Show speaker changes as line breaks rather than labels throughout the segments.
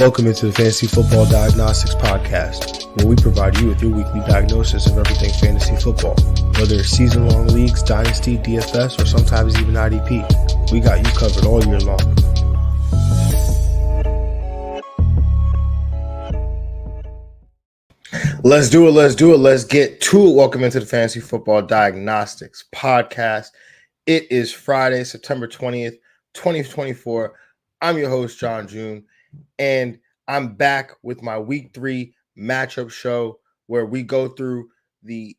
Welcome into the Fantasy Football Diagnostics Podcast, where we provide you with your weekly diagnosis of everything fantasy football. Whether it's season-long leagues, dynasty, DFS, or sometimes even IDP, we got you covered all year long. Let's do it. Let's get to it. Welcome into the Fantasy Football Diagnostics Podcast. It is Friday, September 20th, 2024. I'm your host, Jon Jeune, and I'm back with my Week 3 matchup show where we go through the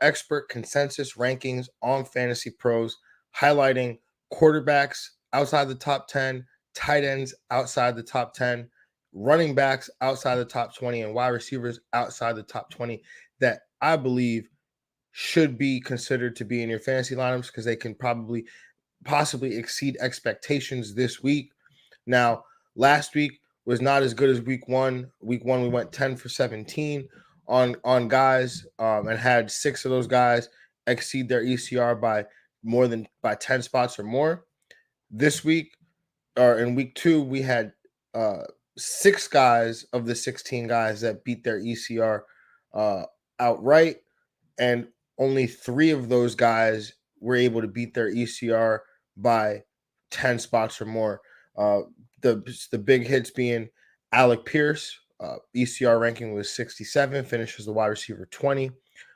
expert consensus rankings on Fantasy Pros, highlighting quarterbacks outside the top 10, tight ends outside the top 10, running backs outside the top 20, and wide receivers outside the top 20 that I believe should be considered to be in your fantasy lineups because they can possibly exceed expectations this week. Now, last week was not as good as week one. Week one, we went 10 for 17 on guys and had 6 of those guys exceed their ECR by 10 spots or more. This week, or in week 2, we had 6 guys of the 16 guys that beat their ECR outright, and only 3 of those guys were able to beat their ECR by 10 spots or more. The big hits being Alec Pierce, ECR ranking was 67, finished as the wide receiver 20.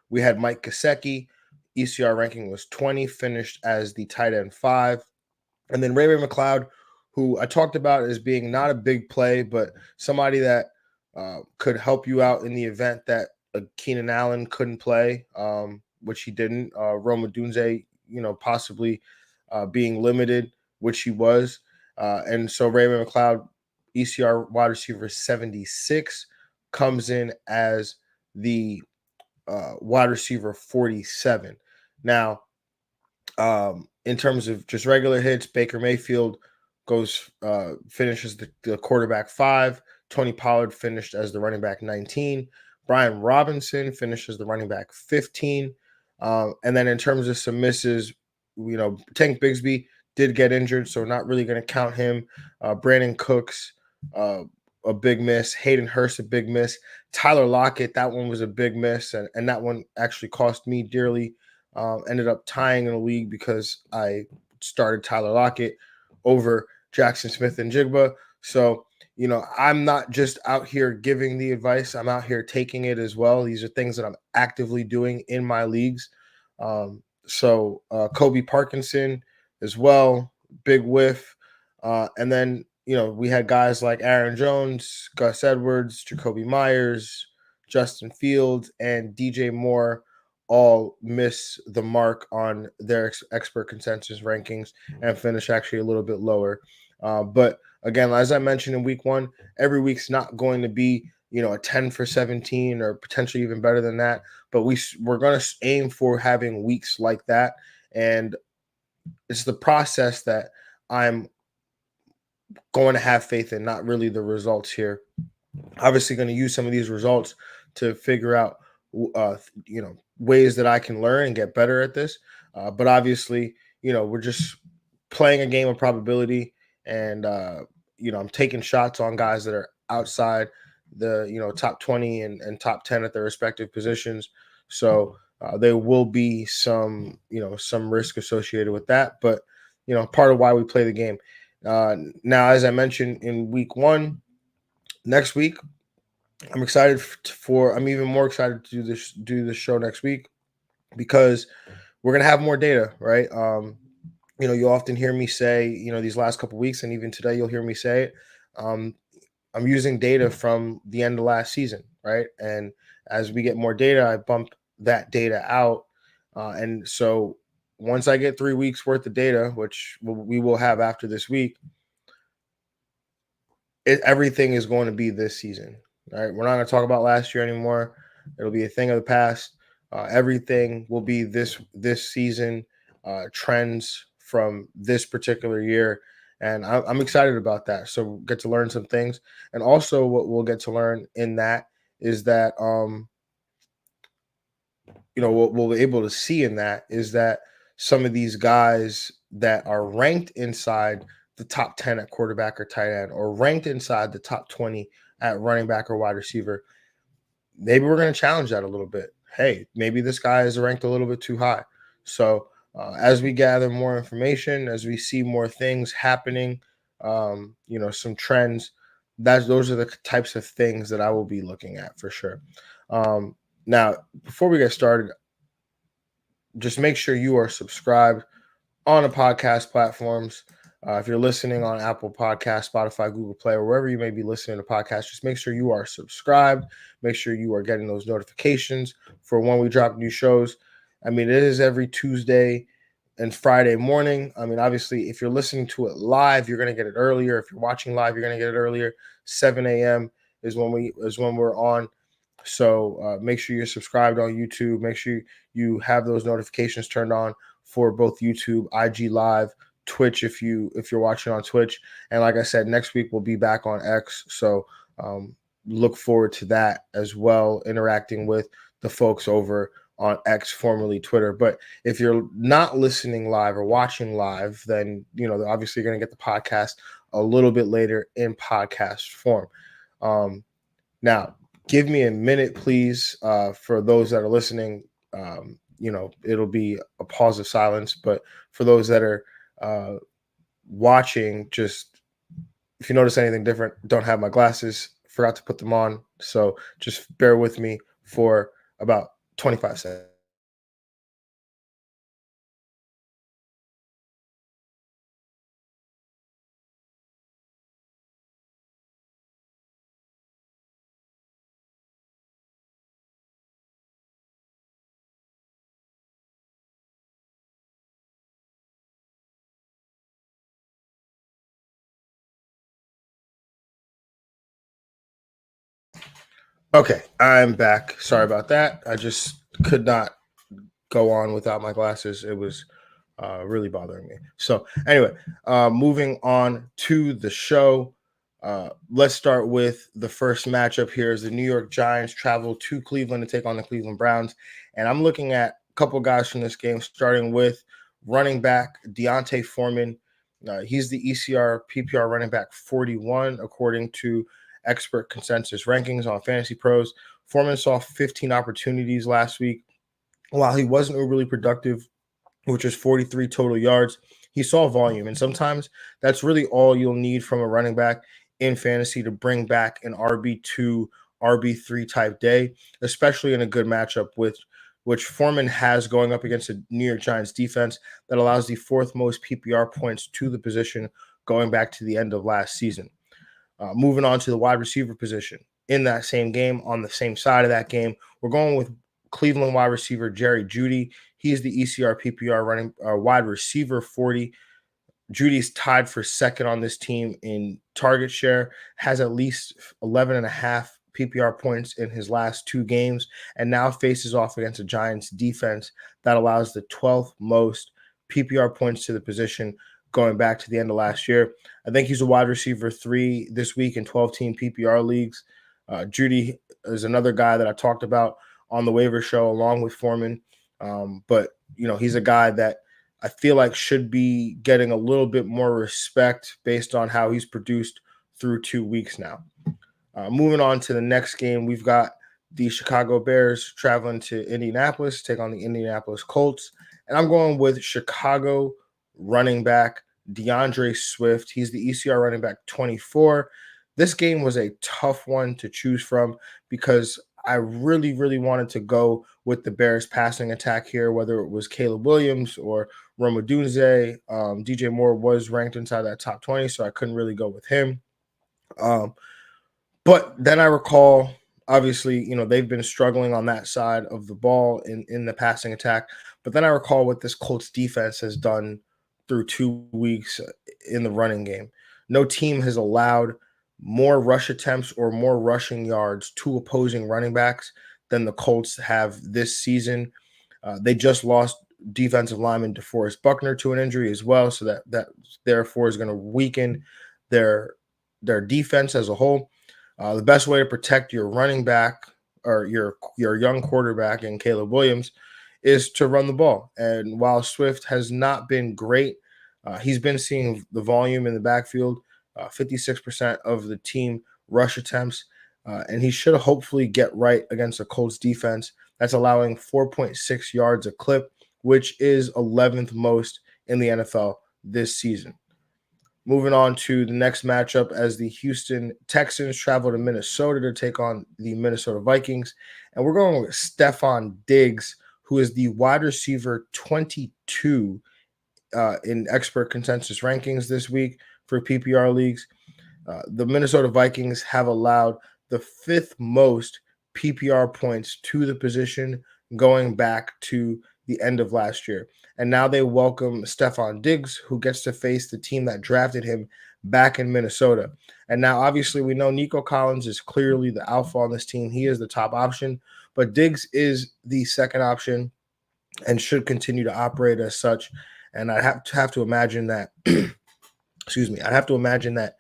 We had Mike Gesicki, ECR ranking was 20, finished as the tight end 5. And then Ray McLeod, who I talked about as being not a big play, but somebody that could help you out in the event that Keenan Allen couldn't play, which he didn't. Rome Odunze, possibly being limited, which he was. And so Raymond McLeod, ECR wide receiver 76, comes in as the wide receiver 47. Now, in terms of just regular hits, Baker Mayfield finishes the quarterback 5. Tony Pollard finished as the running back 19. Brian Robinson finishes the running back 15. And then in terms of some misses, Tank Bigsby did get injured, so not really going to count him. Brandon Cooks, a big miss. Hayden Hurst, a big miss. Tyler Lockett, that one was a big miss, and that one actually cost me dearly. Ended up tying in the league because I started Tyler Lockett over Jackson Smith and Jigba. So, I'm not just out here giving the advice. I'm out here taking it as well. These are things that I'm actively doing in my leagues. So Kobe Parkinson as well, big whiff. And then, we had guys like Aaron Jones, Gus Edwards, Jacoby Myers, Justin Fields, and DJ Moore all miss the mark on their expert consensus rankings and finish actually a little bit lower. But again, as I mentioned in week 1, every week's not going to be, a 10 for 17 or potentially even better than that. But we're going to aim for having weeks like that. And it's the process that I'm going to have faith in, not really the results here. Obviously going to use some of these results to figure out, ways that I can learn and get better at this. But obviously, we're just playing a game of probability, and, I'm taking shots on guys that are outside the, top 20 and top 10 at their respective positions. So there will be some risk associated with that, but, part of why we play the game. Now, as I mentioned in week 1, next week, I'm even more excited to do this show next week because we're going to have more data, right? You often hear me say, these last couple of weeks, and even today, you'll hear me say it. I'm using data from the end of last season, right? And as we get more data, I bump that data out. And so once I get 3 weeks worth of data, which we will have after this week, everything is going to be this season. All right, we're not going to talk about last year anymore. It'll be a thing of the past. Everything will be this season, trends from this particular year, and I'm excited about that. So we'll get to learn some things, and also what we'll get to learn in that is that what we'll be able to see in that is that some of these guys that are ranked inside the top 10 at quarterback or tight end, or ranked inside the top 20 at running back or wide receiver, maybe we're going to challenge that a little bit. Hey, maybe this guy is ranked a little bit too high. So as we gather more information, as we see more things happening, some trends, those are the types of things that I will be looking at for sure. Now, before we get started, just make sure you are subscribed on the podcast platforms. If you're listening on Apple Podcasts, Spotify, Google Play, or wherever you may be listening to podcasts, just make sure you are subscribed. Make sure you are getting those notifications for when we drop new shows. I mean, it is every Tuesday and Friday morning. I mean, obviously, if you're listening to it live, you're going to get it earlier. If you're watching live, you're going to get it earlier. 7 a.m. is when we're on. So make sure you're subscribed on YouTube. Make sure you have those notifications turned on for both YouTube, IG Live, Twitch if you're watching on Twitch. And like I said, next week we'll be back on X. So look forward to that as well, interacting with the folks over on X, formerly Twitter. But if you're not listening live or watching live, then obviously you're going to get the podcast a little bit later in podcast form. Now, give me a minute, please, for those that are listening. It'll be a pause of silence. But for those that are watching, just if you notice anything different, don't have my glasses, forgot to put them on. So just bear with me for about 25 seconds. Okay, I'm back. Sorry about that. I just could not go on without my glasses. It was really bothering me. So anyway, moving on to the show. Let's start with the first matchup here as the New York Giants travel to Cleveland to take on the Cleveland Browns. And I'm looking at a couple guys from this game, starting with running back Deontay Foreman. He's the ECR PPR running back 41, according to expert consensus rankings on Fantasy Pros. Foreman saw 15 opportunities last week. While he wasn't overly productive, which was 43 total yards, he saw volume. And sometimes that's really all you'll need from a running back in fantasy to bring back an RB2, RB3 type day, especially in a good matchup with which Foreman has going up against a New York Giants defense that allows the fourth most PPR points to the position going back to the end of last season. Moving on to the wide receiver position. In that same game, on the same side of that game, we're going with Cleveland wide receiver Jerry Jeudy. He's the ECR PPR running wide receiver 40. Judy's tied for second on this team in target share, has at least 11 and a half PPR points in his last two games, and now faces off against a Giants defense that allows the 12th most PPR points to the position going back to the end of last year. I think he's a wide receiver 3 this week in 12-team PPR leagues. Jeudy is another guy that I talked about on the waiver show along with Foreman. But he's a guy that I feel like should be getting a little bit more respect based on how he's produced through 2 weeks now. Moving on to the next game, we've got the Chicago Bears traveling to Indianapolis to take on the Indianapolis Colts. And I'm going with Chicago running back DeAndre Swift. He's the ECR running back 24. This game was a tough one to choose from because I really, really wanted to go with the Bears passing attack here, whether it was Caleb Williams or Rome Odunze. DJ Moore was ranked inside that top 20, so I couldn't really go with him. But then I recall, obviously, they've been struggling on that side of the ball in the passing attack. But then I recall what this Colts defense has done through 2 weeks in the running game. No team has allowed more rush attempts or more rushing yards to opposing running backs than the Colts have this season. They just lost defensive lineman DeForest Buckner to an injury as well, so that therefore is going to weaken their defense as a whole. The best way to protect your running back or your young quarterback in Caleb Williams is to run the ball. And while Swift has not been great, He's been seeing the volume in the backfield, 56% of the team rush attempts, and he should hopefully get right against the Colts defense that's allowing 4.6 yards a clip, which is 11th most in the NFL this season. Moving on to the next matchup as the Houston Texans travel to Minnesota to take on the Minnesota Vikings. And we're going with Stephon Diggs, who is the wide receiver 22 in expert consensus rankings this week for PPR leagues. The Minnesota Vikings have allowed the 5th most PPR points to the position going back to the end of last year. And now they welcome Stephon Diggs, who gets to face the team that drafted him back in Minnesota. And now, obviously, we know Nico Collins is clearly the alpha on this team. He is the top option, but Diggs is the second option and should continue to operate as such. And I have to imagine that, excuse me, I have to imagine that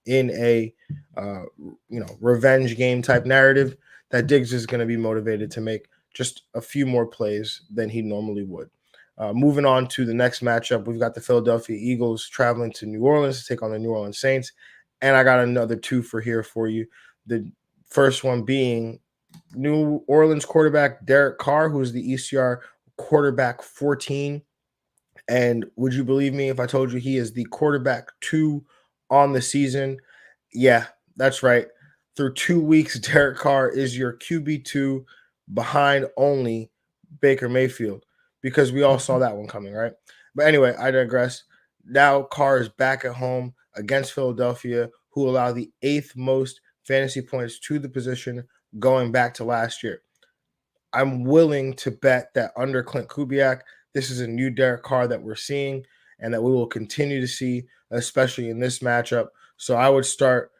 in a revenge game type narrative, that Diggs is going to be motivated to make just a few more plays than he normally would. Moving on to the next matchup, we've got the Philadelphia Eagles traveling to New Orleans to take on the New Orleans Saints. And I got another two for you. The first one being New Orleans quarterback Derek Carr, who's the ECR quarterback 14. And would you believe me if I told you he is the quarterback 2 on the season? Yeah, that's right. Through 2 weeks, Derek Carr is your QB2 behind only Baker Mayfield, because we all saw that one coming, right? But anyway, I digress. Now Carr is back at home against Philadelphia, who allowed the 8th most fantasy points to the position going back to last year. I'm willing to bet that under Clint Kubiak, this is a new Derek Carr that we're seeing and that we will continue to see, especially in this matchup. So I would start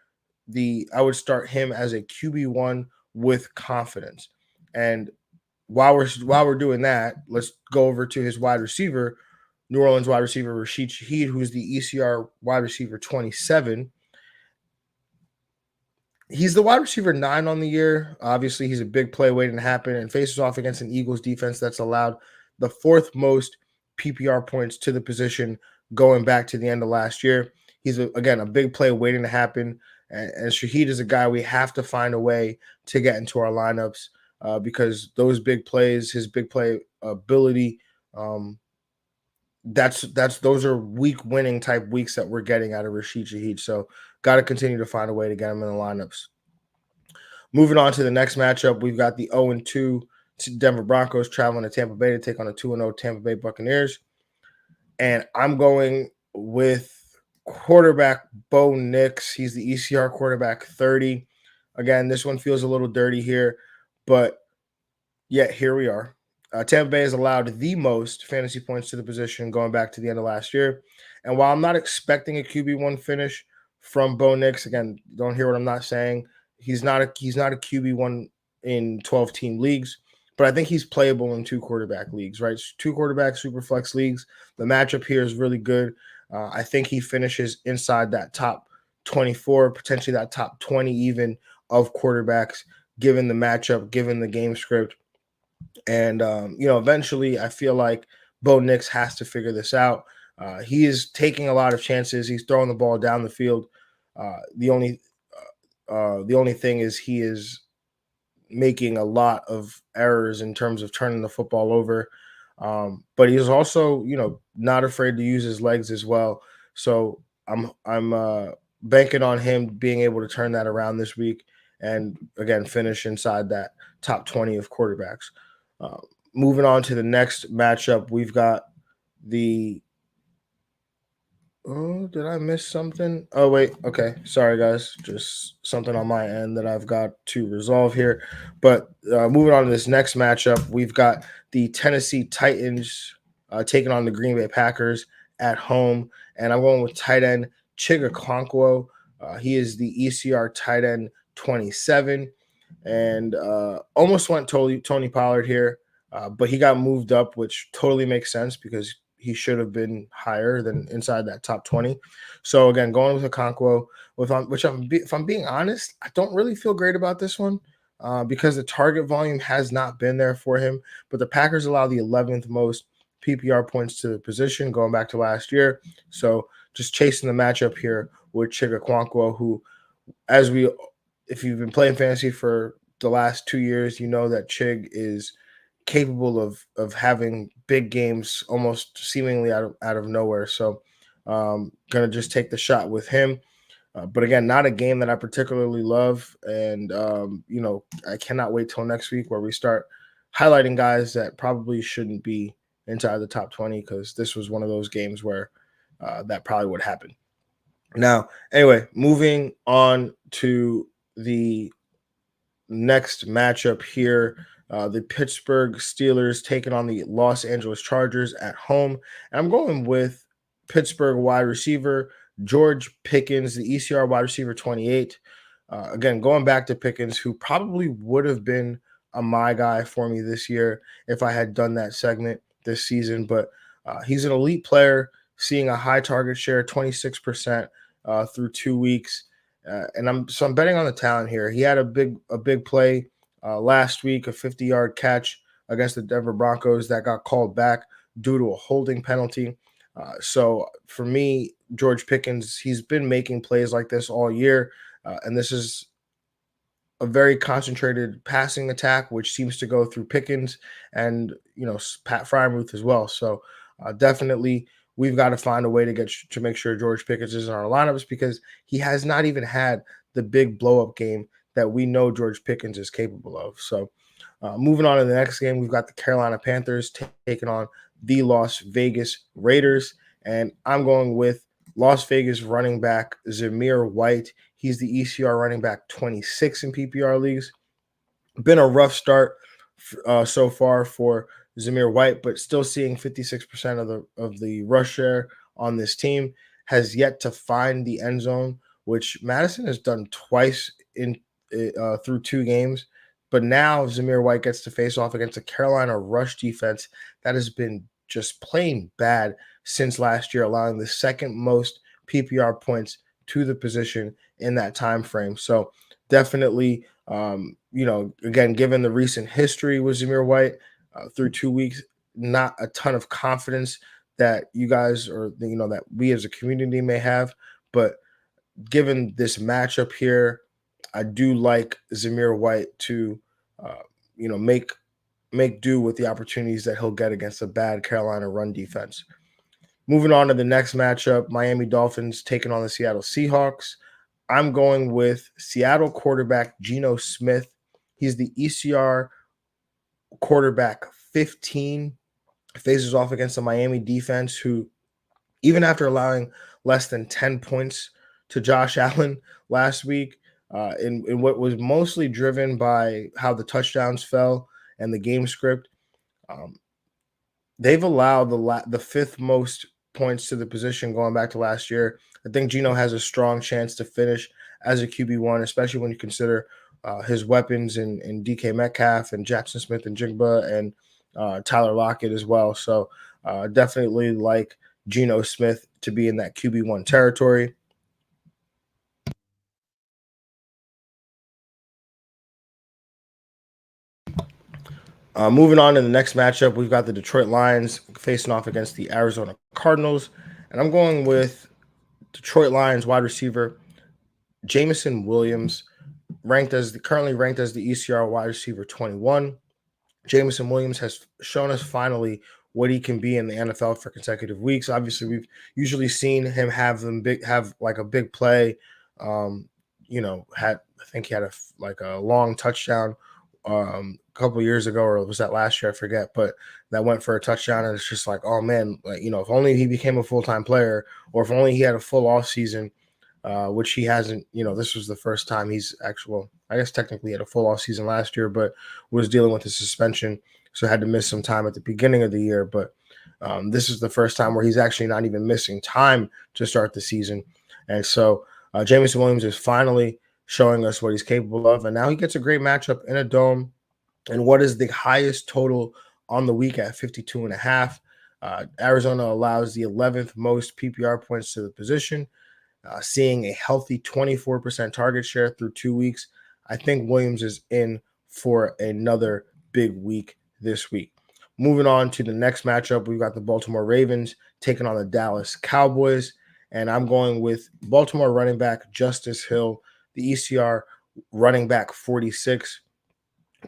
him as a QB1 with confidence. And while we're doing that, let's go over to his wide receiver, New Orleans wide receiver Rashid Shaheed, who's the ECR wide receiver 27. He's the wide receiver 9 on the year. Obviously, he's a big play waiting to happen and faces off against an Eagles defense that's allowed the 4th most PPR points to the position going back to the end of last year. He's, again, a big play waiting to happen. And Shaheed is a guy we have to find a way to get into our lineups because those big plays, his big play ability, those are week winning type weeks that we're getting out of Rashid Shaheed. So got to continue to find a way to get him in the lineups. Moving on to the next matchup, we've got the 0-2 Denver Broncos traveling to Tampa Bay to take on the 2-0 Tampa Bay Buccaneers. And I'm going with quarterback Bo Nix. He's the ECR quarterback 30. Again, this one feels a little dirty here, but yet here we are. Tampa Bay has allowed the most fantasy points to the position going back to the end of last year. And while I'm not expecting a QB1 finish from Bo Nix, again, don't hear what I'm not saying. He's not a QB1 in 12-team leagues, but I think he's playable in 2 quarterback leagues, right? 2 quarterback super flex leagues. The matchup here is really good. I think he finishes inside that top 24, potentially that top 20 even of quarterbacks, given the matchup, given the game script. And, eventually I feel like Bo Nix has to figure this out. He is taking a lot of chances. He's throwing the ball down the field. The only thing is he is making a lot of errors in terms of turning the football over. But he's also, not afraid to use his legs as well. So I'm banking on him being able to turn that around this week and, again, finish inside that top 20 of quarterbacks. Moving on to the next matchup, we've got the did I miss something? Oh, wait. Okay. Sorry, guys. Just something on my end that I've got to resolve here. But moving on to this next matchup, we've got the Tennessee Titans taking on the Green Bay Packers at home. And I'm going with tight end Chig Okonkwo. He is the ECR tight end 27. And almost went Tony Pollard here. But he got moved up, which totally makes sense because he should have been higher than inside that top 20. So again, going with Okonkwo, if I'm being honest, I don't really feel great about this one because the target volume has not been there for him. But the Packers allow the 11th most PPR points to the position going back to last year. So just chasing the matchup here with Chig Okonkwo, who, if you've been playing fantasy for the last 2 years, you know that Chig is capable of having big games almost seemingly out of nowhere. So gonna just take the shot with him. But again, not a game that I particularly love. And, I cannot wait till next week where we start highlighting guys that probably shouldn't be inside the top 20, because this was one of those games where that probably would happen. Now, anyway, moving on to the next matchup here. The Pittsburgh Steelers taking on the Los Angeles Chargers at home. And I'm going with Pittsburgh wide receiver George Pickens, the ECR wide receiver 28. Again, going back to Pickens, who probably would have been a my guy for me this year if I had done that segment this season. But he's an elite player, seeing a high target share, 26% through 2 weeks. And I'm betting on the talent here. He had a big play last week, a 50-yard catch against the Denver Broncos that got called back due to a holding penalty. So for me, George Pickens, he's been making plays like this all year, and this is a very concentrated passing attack, which seems to go through Pickens and Pat Frymuth as well. So definitely, we've got to find a way to make sure George Pickens is in our lineups, because he has not even had the big blow up game that we know George Pickens is capable of. So moving on to the next game, we've got the Carolina Panthers taking on the Las Vegas Raiders, and I'm going with Las Vegas running back Zamir White. He's the ECR running back 26 in PPR leagues. Been a rough start so far for Zamir White, but still seeing 56% of the rush share on this team. Has yet to find the end zone, which Madison has done twice through 2 games. But now Zamir White gets to face off against a Carolina rush defense that has been just plain bad since last year, allowing the second most PPR points to the position in that time frame. So definitely, again, given the recent history with Zamir White through 2 weeks, not a ton of confidence that you guys, or that we as a community may have. But given this matchup here, I do like Zamir White to, make do with the opportunities that he'll get against a bad Carolina run defense. Moving on to the next matchup, Miami Dolphins taking on the Seattle Seahawks. I'm going with Seattle quarterback Geno Smith. He's the ECR quarterback 15. Faces off against the Miami defense, who, even after allowing less than 10 points to Josh Allen last week, in what was mostly driven by how the touchdowns fell and the game script, they've allowed the 5th most points to the position going back to last year. I think Geno has a strong chance to finish as a QB1, especially when you consider his weapons in DK Metcalf and Jackson Smith and Jigba and Tyler Lockett as well. So definitely like Geno Smith to be in that QB1 territory. Moving on to the next matchup, we've got the Detroit Lions facing off against the Arizona Cardinals. And I'm going with Detroit Lions wide receiver Jameson Williams, currently ranked as the ECR wide receiver 21. Jameson Williams has shown us finally what he can be in the NFL for consecutive weeks. Obviously, we've usually seen him have like a big play. I think he had a long touchdown a couple years ago, or was that last year? I forget, but that went for a touchdown, and it's just like, oh man, if only he became a full-time player, or if only he had a full off season, which he hasn't. This was the first time he's I guess technically had a full off season last year, but was dealing with a suspension, so had to miss some time at the beginning of the year. But this is the first time where he's actually not even missing time to start the season, and so Jameson Williams is finally showing us what he's capable of, and now he gets a great matchup in a dome, and what is the highest total on the week at 52.5. Arizona allows the 11th most PPR points to the position, seeing a healthy 24% target share through 2 weeks. I think Williams is in for another big week this week. Moving on to the next matchup, we've got the Baltimore Ravens taking on the Dallas Cowboys. And I'm going with Baltimore running back Justice Hill, the ECR running back 46.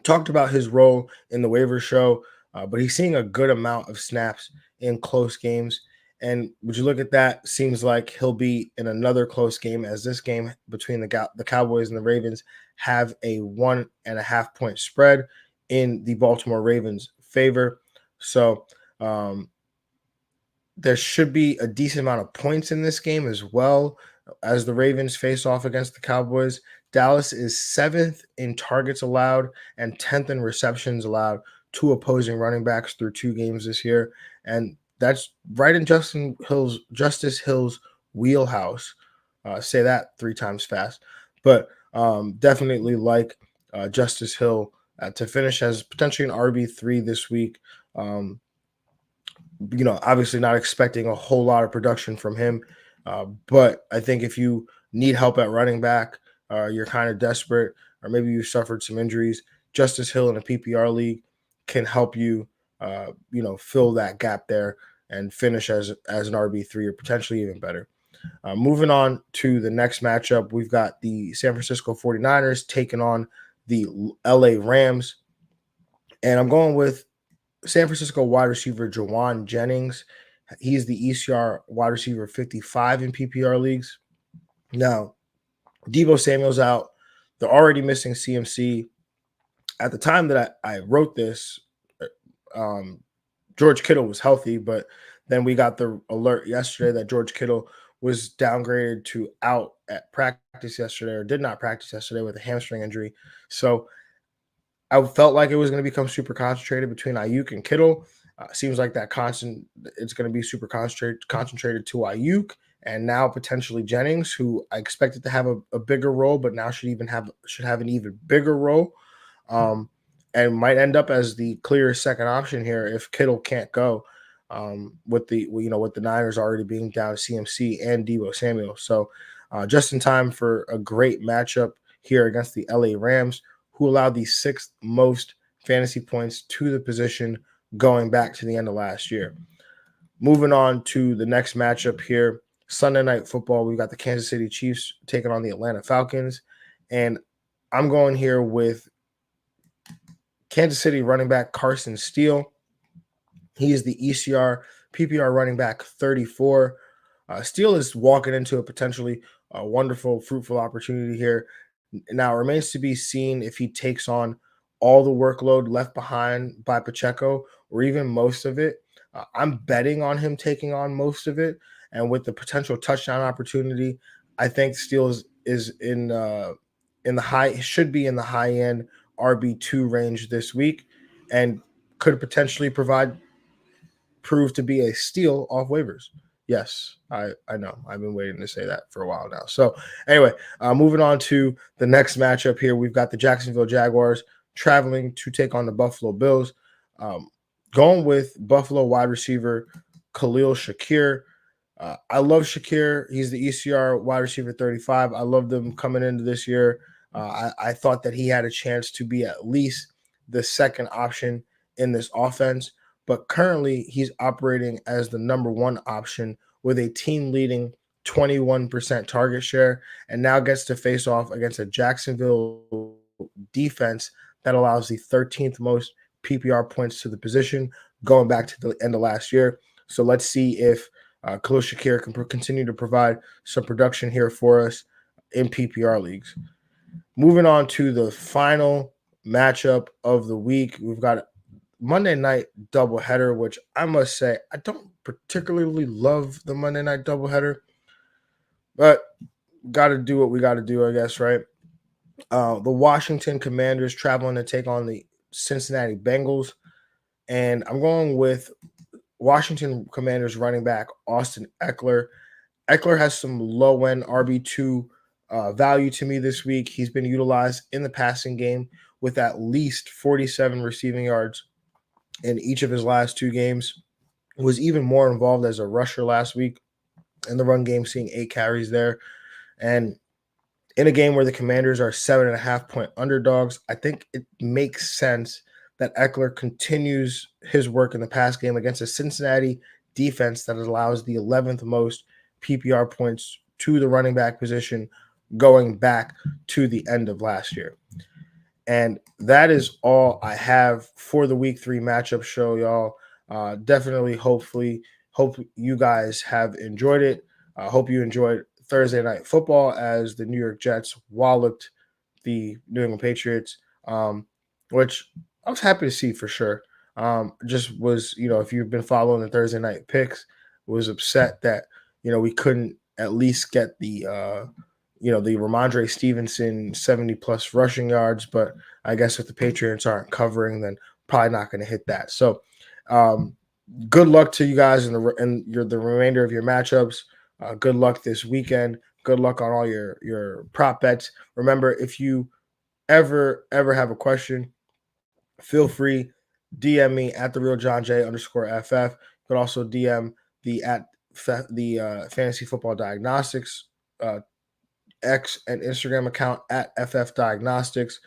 Talked about his role in the waiver show, but he's seeing a good amount of snaps in close games. And would you look at that? Seems like he'll be in another close game, as this game between the Cowboys and the Ravens have a 1.5 point spread in the Baltimore Ravens' favor. So there should be a decent amount of points in this game as well, as the Ravens face off against the Cowboys. Dallas is 7th in targets allowed and 10th in receptions allowed to opposing running backs through 2 games this year. And that's right in Justice Hill's wheelhouse. Say that 3 times fast. But definitely like Justice Hill to finish as potentially an RB3 this week. Obviously not expecting a whole lot of production from him. But I think if you need help at running back, you're kind of desperate, or maybe you suffered some injuries, Justice Hill in a PPR league can help you, fill that gap there and finish as an RB3 or potentially even better. Moving on to the next matchup, we've got the San Francisco 49ers taking on the LA Rams. And I'm going with San Francisco wide receiver Jon Jennings. He's the ECR wide receiver 55 in PPR leagues. Now, Deebo Samuel's out. They're already missing CMC. At the time that I wrote this, George Kittle was healthy, but then we got the alert yesterday that George Kittle was downgraded to out at practice yesterday, or did not practice yesterday with a hamstring injury. So I felt like it was going to become super concentrated between Ayuk and Kittle. Seems like it's going to be super concentrated to Ayuk, and now potentially Jennings, who I expected to have a bigger role, but now should have an even bigger role, and might end up as the clear second option here if Kittle can't go. With the Niners already being down CMC and Deebo Samuel, so just in time for a great matchup here against the LA Rams, who allowed the 6th most fantasy points to the position going back to the end of last year. Moving on to the next matchup here, Sunday Night Football, we've got the Kansas City Chiefs taking on the Atlanta Falcons. And I'm going here with Kansas City running back Carson Steele. He is the ECR PPR running back 34. Steele is walking into a potentially wonderful, fruitful opportunity here. Now, it remains to be seen if he takes on all the workload left behind by Pacheco, or even most of it. I'm betting on him taking on most of it, and with the potential touchdown opportunity, I think Steele is in the should be in the high end RB2 range this week, and could potentially prove to be a steal off waivers. Yes, I know. I've been waiting to say that for a while now. So anyway, moving on to the next matchup here, we've got the Jacksonville Jaguars traveling to take on the Buffalo Bills. Going with Buffalo wide receiver Khalil Shakir. I love Shakir. He's the ECR wide receiver 35. I loved him coming into this year. I thought that he had a chance to be at least the second option in this offense. But currently, he's operating as the number 1 option with a team-leading 21% target share, and now gets to face off against a Jacksonville defense that allows the 13th most PPR points to the position going back to the end of last year. So let's see if Khalil Shakir can continue to provide some production here for us in PPR leagues. Moving on to the final matchup of the week, we've got Monday night doubleheader, which I must say I don't particularly love the Monday night doubleheader, but got to do what we got to do, I guess, right? The Washington Commanders traveling to take on the Cincinnati Bengals, and I'm going with Washington Commanders running back Austin Eckler. Eckler has some low-end RB2 value to me this week. He's been utilized in the passing game with at least 47 receiving yards in each of his last 2 games. Was even more involved as a rusher last week in the run game, seeing 8 carries there. And in a game where the Commanders are 7.5 point underdogs, I think it makes sense that Eckler continues his work in the pass game against a Cincinnati defense that allows the 11th most PPR points to the running back position going back to the end of last year. And that is all I have for the week 3 matchup show, y'all. Definitely, hopefully, hope you guys have enjoyed it. I hope you enjoyed Thursday Night Football as the New York Jets walloped the New England Patriots, which I was happy to see for sure. Just was, if you've been following the Thursday night picks, was upset that, we couldn't at least get the Ramondre Stevenson 70 plus rushing yards, but I guess if the Patriots aren't covering, then probably not going to hit that. So, good luck to you guys in the remainder of your matchups. Good luck this weekend. Good luck on all your prop bets. Remember, if you ever have a question, feel free DM me at the real Jon J _FF. You could also DM the Fantasy Football Diagnostics X and Instagram account at FF Diagnostics.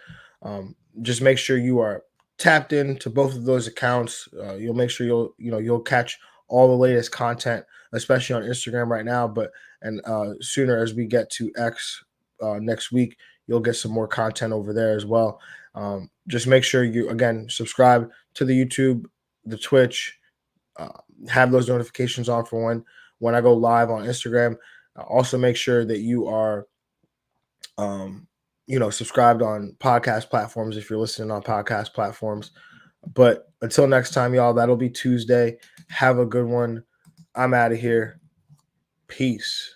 Just make sure you are tapped into both of those accounts. You'll make sure you'll catch all the latest content, especially on Instagram right now. And sooner as we get to X next week, you'll get some more content over there as well. Just make sure you again subscribe to the YouTube, the Twitch, have those notifications on for when I go live on Instagram. Also make sure that you are subscribed on podcast platforms if you're listening on podcast platforms. But until next time, y'all, that'll be Tuesday. Have a good one. I'm out of here. Peace.